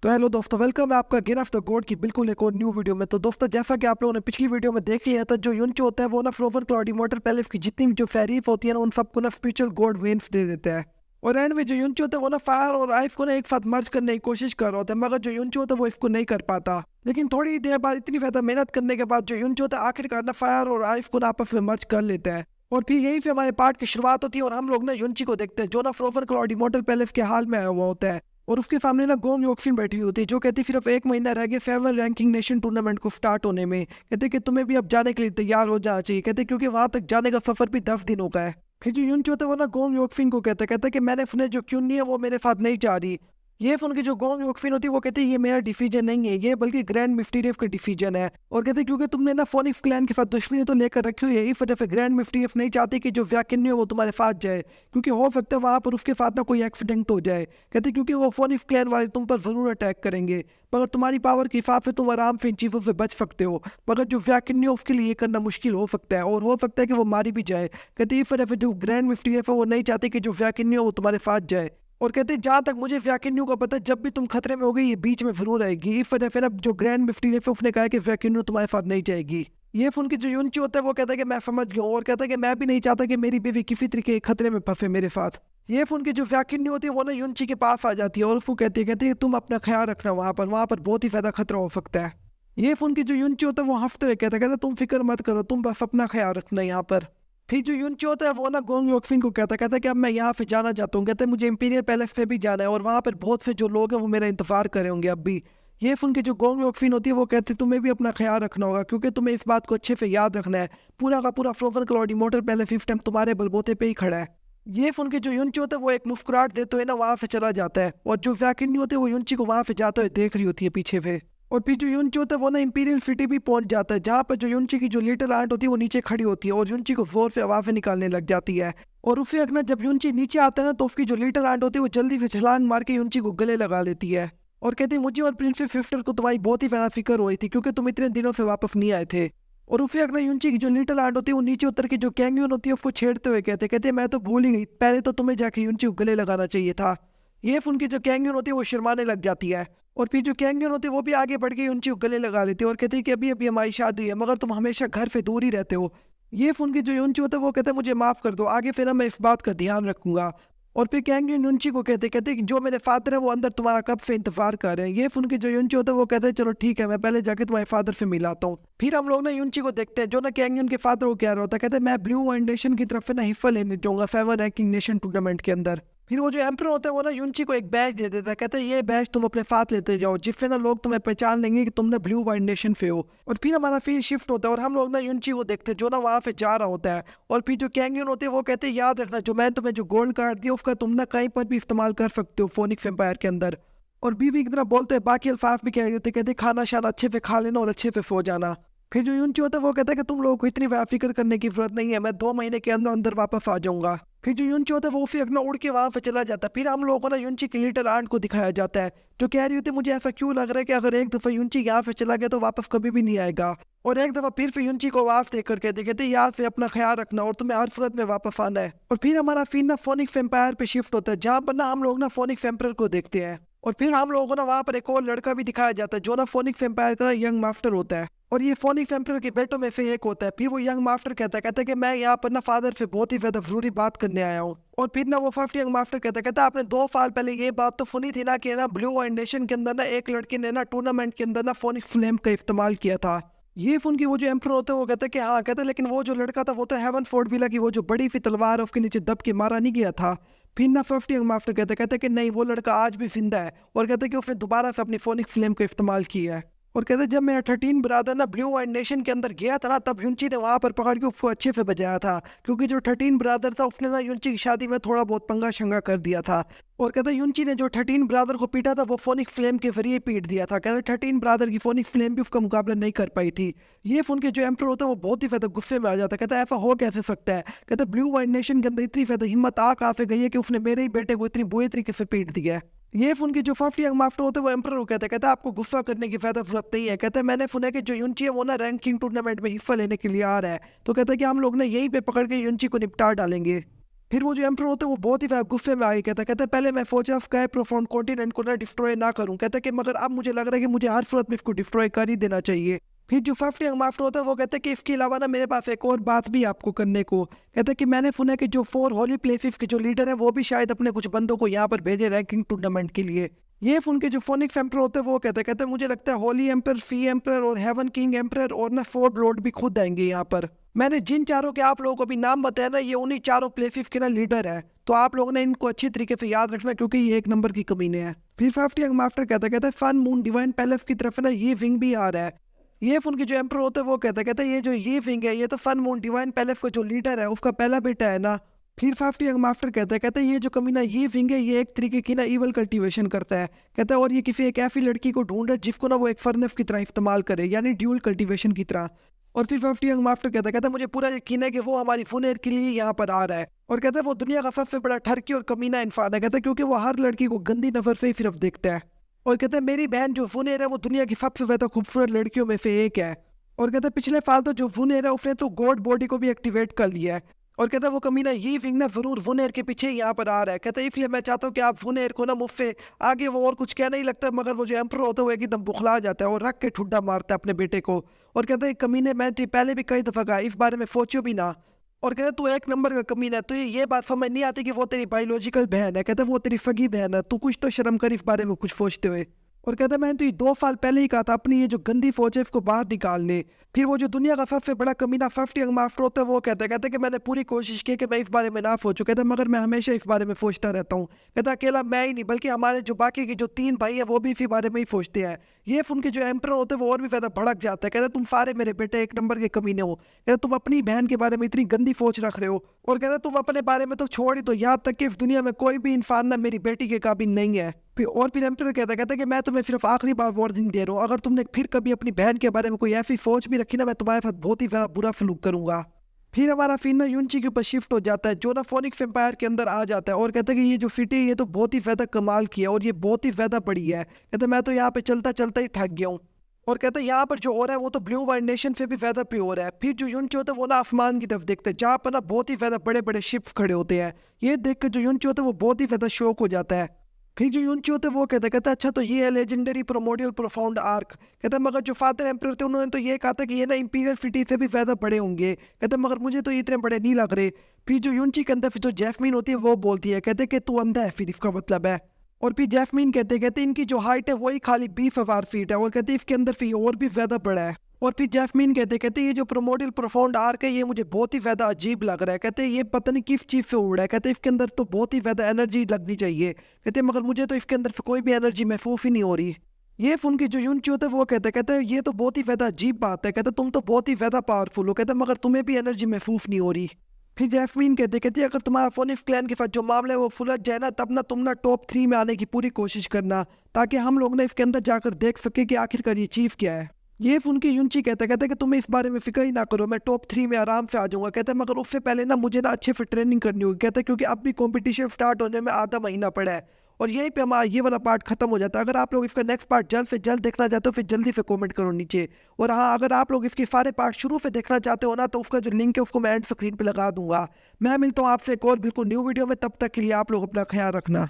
तो हेलो दोस्तों, वेलकम है आपका गेम ऑफ द गॉड की बिल्कुल एक और न्यू वीडियो में। तो दोस्तों, जैसा कि आप लोगों ने पिछली वीडियो में देख लिया था, जो युनचो होता है वो ना फ्रोजन क्लाउडी वाटर पैलेस की जितनी भी जो फेरीफ होती है ना, उन सबको ना स्पिरिचुअल गॉड वेन्स दे देता है। और एंड में जो युनचो होता है वो ना फायर और आइस को ना एक साथ मर्ज करने की कोशिश कर रहा होता है, मगर जो युनचो होता है वो इसको नहीं कर पाता। लेकिन थोड़ी देर बाद इतनी ज्यादा मेहनत करने के बाद जो युनचो होता है आखिरकार ना फायर और आइस को ना आपस में मर्ज कर लेता है। और फिर यहीं से हमारे पार्ट की शुरुआत होती है और हम लोग ना युनची को देखते हैं, जो ना फ्रोजन क्लाउडी वाटर पैलेस के हाल में आया हुआ होता है। और उसके सामने ना गोंग योक्सिन बैठी हुई होती है, जो कहती है सिर्फ एक महीना रह गया 7 रैंकिंग नेशन टूर्नामेंट को स्टार्ट होने में। कहते कि तुम्हें भी अब जाने के लिए तैयार हो जाना चाहिए। कहते क्योंकि वहां तक जाने का सफर भी 10 दिनों का है। फिर जो युनचो होता है वो ना गोंग योक्सिन को कहता है कि मैंने सुने जो क्यों नहीं है वो मेरे साथ नहीं जा रही। ये सुन के जो गोंग योक्सिन होती है वो कहती है ये मेरा डिसीजन नहीं है, ये बल्कि ग्रैंड मिस्टीरियस का डिसीजन है। और कहते क्योंकि तुमने ना फोनिक्स क्लैन के साथ दुश्मनी तो लेकर रखी हुई है, इस वजह से ग्रैंड मिस्टीरियस नहीं चाहती कि जो व्याकिन्य है वो तुम्हारे साथ जाए, क्योंकि हो सकता है वहां पर उसके साथ ना कोई एक्सीडेंट हो जाए। कहते क्योंकि वो फोनिक्स क्लैन वाले तुम पर जरूर अटैक करेंगे, मगर तुम्हारी पावर के हिसाब से तुम आराम से इन चीज़ों से बच सकते हो। मगर जो व्याकिन्य उसके लिए ये करना मुश्किल हो सकता है और हो सकता है कि वो मारी भी जाए। कहते इस वजह से जो ग्रैंड मिस्टीरियस है वो नहीं चाहती कि जो व्याकिन्य वो तुम्हारे साथ जाए। और कहते हैं जहां तक मुझे व्याकिन्यू का पता है, जब भी तुम खतरे में हो गई ये बीच में जरूर आएगी। इस वजह से ना जो ग्रैंड मिफ्टी है उसने कहा है कि व्याकिन्यू तुम्हारे साथ नहीं जाएगी। ये सुन के जो युनची होता है वो कहता है कि मैं समझ गया हूँ, और कहता है कि मैं भी नहीं चाहता कि मेरी बीवी किसी तरीके के खतरे में फंसे मेरे साथ। ये सुन के जो व्याकिन्यू होती है वो ना युनची के पास आ जाती है और वो कहती है तुम अपना ख्याल रखना, वहां पर बहुत ही ज्यादा खतरा हो सकता है। ये सुन के जो युनची होता है वो हंसते हुए कहता है तुम फिक्र मत करो, तुम बस अपना ख्याल रखना यहाँ पर। फिर जो युनची होता है वो ना गोंग योक्सिन को कहता है कि अब मैं यहाँ से जाना चाहता हूँ। कहते हैं मुझे इंपीरियल पैलेस पे भी जाना है और वहाँ पर बहुत से जो लोग हैं वो मेरा इंतजार करे होंगे अब भी। ये सुन के जो गोंग योक्सिन होती है वो कहती है तुम्हें भी अपना ख्याल रखना होगा, क्योंकि तुम्हें इस बात को अच्छे से याद रखना है, पूरा का पूरा फ्रोजन क्लाउडी मोटर पैलेस इस टाइम तुम्हारे बलबूते पे ही खड़ा है। ये सुन के जो युनची होता है वो एक मुस्कुराहट देते हुए ना वहाँ से चला जाता है, और जो वैकिन्यू होते है वो युनची को वहाँ से जाते हुए देख रही होती है पीछे से। और फिर जो युनची होता है वो ना इंपीरियल सिटी भी पहुंच जाता है, जहाँ पर जो युनची की जो लिटिल आंट होती है वो नीचे खड़ी होती है और युनची को जोर से आवाजें निकालने लग जाती है। और उसे अगना जब युनची नीचे आता है ना, तो उसकी जो लिटिल आंट होती है वो जल्दी से छलांग मार के युनची को गले लगा लेती है। और कहती है मुझे और प्रिंसेस सिस्टर को तुम्हारी बहुत ही ज्यादा फिक्र हो रही थी, क्योंकि तुम इतने दिनों से वापस नहीं आए थे। और उसे अगना युनची की जो लिटिल आंट होती है वो नीचे उतर के जो कैंगयून होती है उसको छेड़ते हुए कहते मैं तो भूल ही गई, पहले तो तुम्हें जाके युनची को गले लगाना चाहिए था। ये सुन के जो कैंगयून होती है वो शर्माने लग जाती है। और फिर जो कैंगन होती है वो भी आगे बढ़ के उनकी गले लगा लेती है और कहती है कि अभी अभी हमारी शादी हुई है, मगर तुम हमेशा घर से दूर ही रहते हो। ये सुन के जो युनची होता है वो कहता है मुझे माफ कर दो, आगे फिर मैं इस बात का ध्यान रखूंगा। और फिर कैंगन युनची को कहते कि जो मेरे फादर है वो अंदर तुम्हारा कब से इंतजार कर रहे हैं। ये सुन के जो युनची होता है वो कहता है चलो ठीक है, मैं पहले जाके तुम्हारे फादर से मिलाता हूँ। फिर हम लोग ना युनची को देखते हैं, जो ना कैंगन के फादर को कह रहा होता है, कहते मैं ब्लू वाइन नेशन की तरफ से ना हिस्सा लेने जाऊंगा 7 रैंकिंग नेशन टूर्नामेंट के अंदर। फिर वो जो एम्पर होता है वो ना युनची को एक बैच दे देता है, कहता है ये बैच तुम अपने साथ लेते जाओ, जिससे ना लोग तुम्हें पहचान लेंगे कि तुम ना ब्लू वाइन नेशन से हो। और फिर हमारा फिर शिफ्ट होता है और हम लोग ना युनची को देखते हैं जो ना वहाँ पे जा रहा होता है। और फिर जो कैंगन होते हैं वो कहते हैं याद रखना जो मैं तुम्हें जो गोल्ड कार्ड दिया उसका तुम ना कहीं पर भी इस्तेमाल कर सकते हो फोनिक्स एम्पायर के अंदर। और बीवी की तरह बोलते हैं, बाकी अल्फाफ भी कह देते, कहते खाना शाना अच्छे से खा लेना और अच्छे से सो जाना। फिर जो युनची होता है वो कहता है कि तुम लोगों को इतनी फिक्र करने की जरूरत नहीं है, मैं 2 महीने के अंदर अंदर वापस आ जाऊंगा। फिर जो युनची होता है वो फिर अपना उड़ के वहां पे चला जाता है। फिर हम लोगों को ना युनची की लिटिल आंट को दिखाया जाता है, जो कह रही होती है मुझे ऐसा क्यों लग रहा है कि अगर एक दफा युनची यहाँ से चला गया तो वापस कभी भी नहीं आएगा। और एक दफा फिर युनची को आवाज देकर कहते याद से अपना ख्याल रखना और तुम्हें हर सूरत में वापस आना है। और फिर हमारा फिर ना फोनिक्स एम्पायर पे शिफ्ट होता है, जहाँ पर ना हम लोग ना फोनिक्स एम्पायर को देखते हैं। और फिर हम लोगों को ना वहाँ पर एक और लड़का भी दिखाया जाता है, जो ना फोनिक्स एम्पायर का यंग मास्टर होता है और ये फोनिक्स एम्पायर के बेटों में से एक होता है। फिर वो यंग मास्टर कहता है कि मैं यहाँ पर ना फादर से बहुत ही ज्यादा जरूरी बात करने आया हूँ। और फिर ना वो फर्स्ट यंग मास्टर कहता है आपने 2 साल पहले ये बात तो सुनी थी ना कि ना ब्लू वाइन नेशन के अंदर ना एक लड़के ने ना टूर्नामेंट के अंदर ना फोनिक्स फ्लेम का इस्तेमाल किया था। ये सुन के वो जो एम्पर होता है वो कहता है कि हाँ, कहता है लेकिन वो जो लड़का था वो तो हेवन फोर्ट विला की वो जो बड़ी सी तलवार उसके नीचे दब के मारा नहीं गया था। फिर ना फिफ्टी यंग मास्टर कहता है कि नहीं, वो लड़का आज भी जिंदा है और कहता है कि उसने दोबारा से अपनी फोनिक फ्लेम का इस्तेमाल किया है। और कहते जब मेरा 13 ब्रादर ना ब्लू वाइन नेशन के अंदर गया था ना, तब युनची ने वहां पर पकड़ के उसको अच्छे से बजाया था, क्योंकि जो 13 ब्रादर था उसने ना युनची की शादी में थोड़ा बहुत पंगा शंगा कर दिया था। और कहते युनची ने जो 13 ब्रादर को पीटा था वो फोनिक फ्लेम के जरिए पीट दिया था। कहते 13 ब्रादर की फोनिक फ्लेम भी उसका मुकाबला नहीं कर पाई थी। ये सुन के जो एम्पर होता है वो बहुत ही ज्यादा गुस्से में आ जाता है, कहता है ऐसा हो कैसे सकता है। कहते ब्लू वाइन नेशन के अंदर इतनी ज्यादा हिम्मत आ कहाँ से गई है कि उसने मेरे ही बेटे को इतनी बुरी तरीके से पीट दिया है। ये सुन के जो फर्स्ट यंग मास्टर होते हैं वो एम्पर कहता है आपको गुस्सा करने की ज्यादा जरूरत नहीं है। कहता है मैंने सुना है कि जो युनची है वो ना रैंकिंग टूर्नामेंट में हिस्सा लेने के लिए आ रहा है, तो कहता है कि हम लोग ना यहीं पे पकड़ के युनची को निपटा डालेंगे। फिर वो जो एम्पर होते हैं वो बहुत ही गुस्से में आगे कहता है पहले मैं फौज ऑफ स्काई प्रोफाउंड कॉन्टिनेंट को ना डिस्ट्रॉय ना करूं, कहता है कि मगर अब मुझे लग रहा है कि मुझे हर सूरत में इसको डिस्ट्रॉय कर ही देना चाहिए। फिर जो फिफ्थ यंग मास्टर होता है वो कहता है कि इसके अलावा ना मेरे पास एक और बात भी है आपको करने को। कहता है कि मैंने सुना है कि जो 4 होली प्लेसेस के जो लीडर हैं वो भी शायद अपने कुछ बंदों को यहाँ पर भेजे रैंकिंग टूर्नामेंट के लिए। ये सुन के जो फोनिक्स एम्पर होते हैं वो कहते हैं मुझे लगता है होली एम्पर, फी एम्पर और हेवन किंग एम्पर और ना फोर्ड लॉर्ड भी खुद आएंगे यहाँ पर। मैंने जिन चारों के आप लोगों को भी नाम बताया ना, ये उन्हीं चारों प्लेसेस के ना लीडर है, तो आप लोगों ने इनको अच्छी तरीके से याद रखना क्योंकि ये एक नंबर की कमीने हैं। फिर फिफ्थ यंग मास्टर कहता है फन मून डिवाइन पैलेस की तरफ ना ये विंग भी आ रहा है। ये उनके जो एम्पर होते हैं वो कहता है ये जो ये विंग है ये तो फन मून डिवाइन पैलेस का जो लीडर है उसका पहला बेटा है ना। फिर फिफ्थ यंग मास्टर कहता है ये जो कमीना ये विंग है ये एक तरीके की ना ईवल कल्टीवेशन करता है। कहता है और ये किसी एक ऐसी लड़की को ढूंढ रहा है जिसको ना वो एक फर्नेस की तरह इस्तेमाल करे, यानी ड्यूल कल्टीवेशन की तरह। और फिर फिफ्थ यंग मास्टर कहता है मुझे पूरा यकीन है कि वो हमारी फुनेर के लिए यहाँ पर आ रहा है। और कहता है वो दुनिया का सबसे बड़ा ठरकी और कमीना इंसान है, कहता है क्योंकि वो हर लड़की को गंदी नजर से ही सिर्फ देखता है। और कहता है मेरी बहन जो फुनेर है वो दुनिया की सबसे ज्यादा खूबसूरत लड़कियों में से एक है। और कहता है पिछले साल तो जो वुनेर है उसने तो गॉड बॉडी को भी एक्टिवेट कर लिया है। और कहता है वो कमीना ये विंग ना जरूर वुनेर के पीछे यहाँ पर आ रहा है। कहता है इसलिए मैं चाहता हूँ कि आप वुनेर को ना मुझसे आगे वो और कुछ कह नहीं लगता, मगर वो जो एम्पर होता है वो एकदम बुखला जाता है और रख के ठुड्डा मारता है अपने बेटे को। और कहता है कमीने मैं पहले भी कई दफा कहा इस बारे में सोचो भी ना। और कहता है तू एक नंबर का कमीना है, तो ये बात समझ नहीं आती कि वो तेरी बायोलॉजिकल बहन है। कहता है वो तेरी सगी बहन है, तू कुछ तो शर्म कर इस बारे में कुछ सोचते हुए। और कहता है मैंने तो ये 2 साल पहले ही कहा था अपनी ये जो गंदी फौज है इसको बाहर निकाल ले। फिर वो जो दुनिया का सबसे बड़ा कमीना फिफ्थ यंग मास्टर होता है वो कहता है कि मैंने पूरी कोशिश की कि मैं इस बारे में ना सोचूं, कहता है मगर मैं हमेशा इस बारे में सोचता रहता हूँ। कहता है अकेला मैं ही नहीं बल्कि हमारे जो बाकी के जो 3 भाई हैं वो भी इसी बारे में ही सोचते हैं। ये उनके जो एम्पर होते हैं वो और भी ज्यादा भड़क जाता है। कहता है तुम सारे मेरे बेटे एक नंबर के कमीने हो। कहता है तुम अपनी बहन के बारे में इतनी गंदी सोच रख रहे हो। और कहता है तुम अपने बारे में तो छोड़ ही दो, यहाँ तक कि इस दुनिया में कोई भी इंसान ना मेरी बेटी के काबिल नहीं है। फिर एम्पर कहता है कि मैं तुम्हें सिर्फ आखिरी बार वार्निंग दे रहा हूँ, अगर तुमने फिर कभी अपनी बहन के बारे में कोई ऐसी सोच भी रखी ना मैं तुम्हारे साथ बहुत ही ज्यादा बुरा सलूक करूंगा। फिर हमारा सीन ना यूनची के ऊपर शिफ्ट हो जाता है जो ना फोनिक्स एम्पायर के अंदर आ जाता है और कहता है कि ये जो सिटी है ये तो बहुत ही ज्यादा कमाल की है और ये बहुत ही ज्यादा बड़ी है। कहता है मैं तो यहाँ पे चलता चलता ही थक गया हूँ। और कहता है यहाँ पर जो और है वो तो ब्लू वाइट नेशन से भी ज्यादा प्योर है। फिर जो यूनची होता है वो ना आसमान की तरफ देखते हैं जहाँ पर ना बहुत ही ज्यादा बड़े बड़े शिप्स खड़े होते हैं। ये देख कर जो यूनची होता है वो बहुत ही ज्यादा शौक हो जाता है। फिर जो यूनची होते हैं वो कहता है अच्छा तो ये है लेजेंडरी प्रोमोडियल प्रोफाउंड आर्क। कहता है मगर जो फादर एम्पर थे उन्होंने तो ये कहा था कि ये ना इंपीरियल सिटी से भी ज्यादा बड़े होंगे। कहते हैं मगर मुझे तो ये इतने बड़े नहीं लग रहे। फिर जो यूनची के अंदर फिर जो जैस्मीन होती है वो बोलती है, कहते कि तू अंधा है फिर इसका मतलब है। और फिर जैस्मीन कहते इनकी जो हाइट है वही खाली 20,000 फीट है और कहते इसके अंदर फिर और भी ज्यादा बड़ा है। और फिर जैस्मीन कहते ये जो प्रोमोडियल प्रोफाउंड आर्क है ये मुझे बहुत ही ज्यादा अजीब लग रहा है। कहते ये पता नहीं किस चीज से उड़ रहा है। कहते इसके अंदर तो बहुत ही ज्यादा एनर्जी लगनी चाहिए। कहते मगर मुझे तो इसके अंदर कोई भी एनर्जी महसूस ही नहीं हो रही। ये फोन की जो यूनची होता है वो कहते ये तो बहुत ही ज्यादा अजीब बात है। कहते तुम तो बहुत ही ज्यादा पावरफुल हो, कहते मगर तुम्हें भी एनर्जी महसूस नहीं हो रही। फिर जैस्मीन कहते अगर तुम्हारा फोनिक्स क्लैन के साथ जो मामला है वो फुलझ जाए ना तब ना तुम ना टॉप 3 में आने की पूरी कोशिश करना ताकि हम लोग ना इसके अंदर जाकर देख सके कि आखिरकार ये चीज क्या है। ये उनकी यूनची कहता है कि तुम इस बारे में फिक्र ही ना करो, मैं टॉप 3 में आराम से आ जाऊंगा। कहता है मगर उससे पहले ना मुझे ना अच्छे से ट्रेनिंग करनी होगी। कहता है क्योंकि अब भी कंपटीशन स्टार्ट होने में आधा महीना पड़ा है। और यहीं पे हमारा ये वाला पार्ट खत्म हो जाता है। अगर आप लोग इसका नेक्स्ट पार्ट जल्द से जल्द देखना चाहते हो फिर जल्दी से कमेंट करो नीचे। और हाँ अगर आप लोग इसके सारे पार्ट शुरू से देखना चाहते हो ना तो उसका जो लिंक है उसको मैं एंड स्क्रीन पे लगा दूंगा। मैं मिलता हूँ आपसे एक और बिल्कुल न्यू वीडियो में, तब तक के लिए आप लोग अपना ख्याल रखना।